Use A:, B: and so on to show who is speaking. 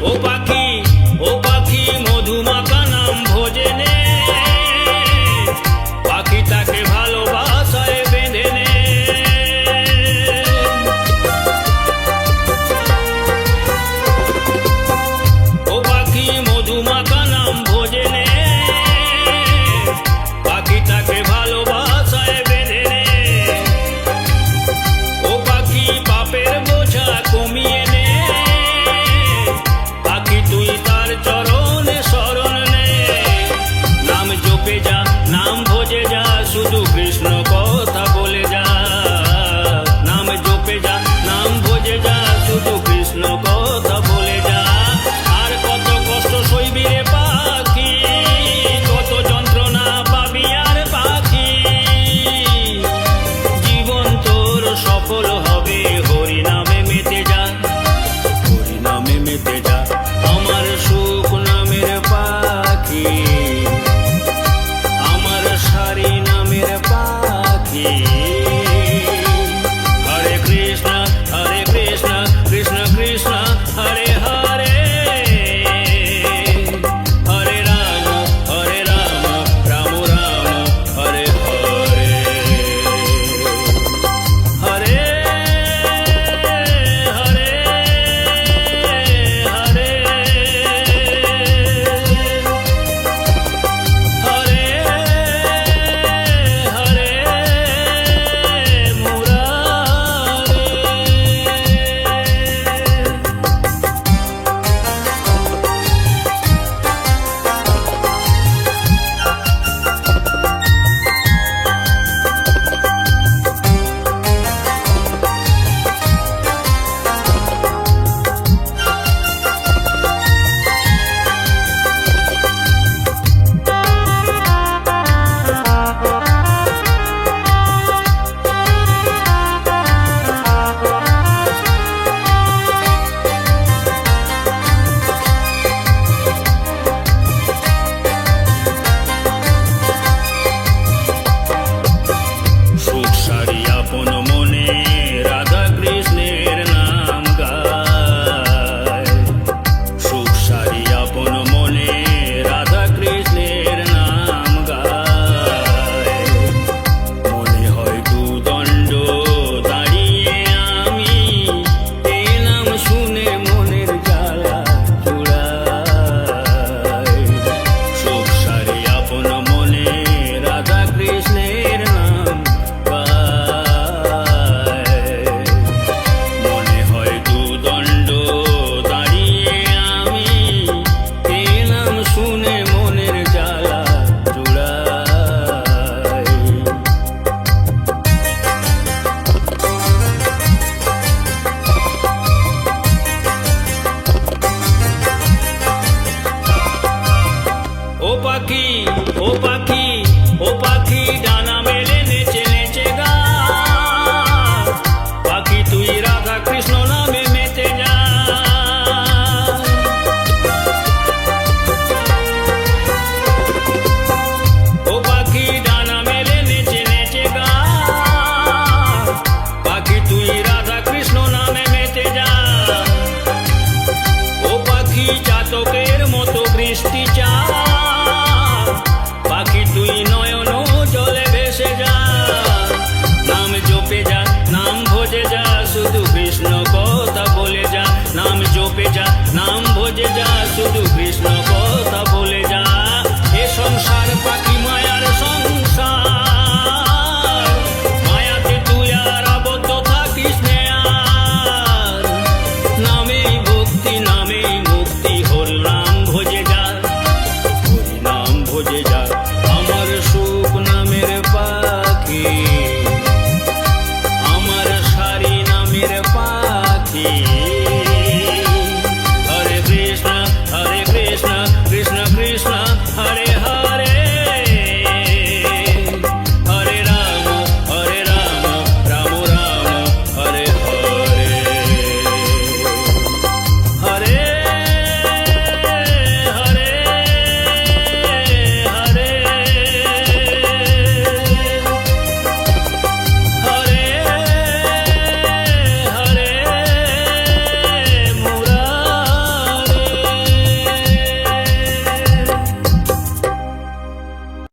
A: ও পাখি মধুমাখা নাম ভোজে নে, পাখিটাকে ভালোবাসায় বেঁধে নে। ও পাখি মধুমাখা নাম ভোজে নে, পাখিটাকে ভালোবাসায় বেঁধে নে। ও পাখি পাপের বোঝা কমিয়ে নে, পাখি তুই তার চরণে শরণ নে। নাম জপে যা, নাম ভোজে যা, শুধু কৃষ্ণ কথা বলে যা। নাম জপে যা, নাম ভোজে যা, শুধু কৃষ্ণ কথা বলে যা। আর কত কষ্ট সইবি রে পাখি, কত যন্ত্রণা পাবি আর পাখি। জীবন তোর সফল হবে, হরি নামে মেতে যা, হরি নামে মেতে যা। আমার সুখ নামের পাখি, আমার সারি নামের পাখি। হরে কৃষ্ণ কৃষ্ণ কৃষ্ণ হরে হরে, হরে রাম রাম রাম হরে হরে। হরে হরে হরে হরে হরে মুরারে। সুখ সারি আপন মনে রাধা কৃষ্ণের নাম গায়। সুখ সারি আপন মনে রাধা কৃষ্ণের নাম গায়। মনে হয় দুদণ্ড দাঁড়িয়ে আমি, এ নাম শুনে মনের জ্বালা চুড়ায়। সুখ সারি আপন মনে রাধা কৃষ্ণের নাম গায়। মনে হয় দুদণ্ড দাঁড়িয়ে আমি, এ নাম শুনে মনের জ্বালা চুড়ায়। ও পাখি ও পাখি ও পাখি ডানা মেলে নেচে নেচে গা, পাখি তুই রাধা কৃষ্ণ নামে মেতে যা। ও পাখি ডানা মেলে নেচে নেচে গা, পাখি তুই রাধা কৃষ্ণ নামে মেতে যা। ও পাখি চাতকের মতো বৃষ্টি চা, পাখি তুই নয়ন জলে ভেসে যা। নাম জপে যা, নাম ভোজে যা, শুধু কৃষ্ণ কথা বলে যা। নাম জপে যা, নাম ভোজে যা, শুধু কৃষ্ণ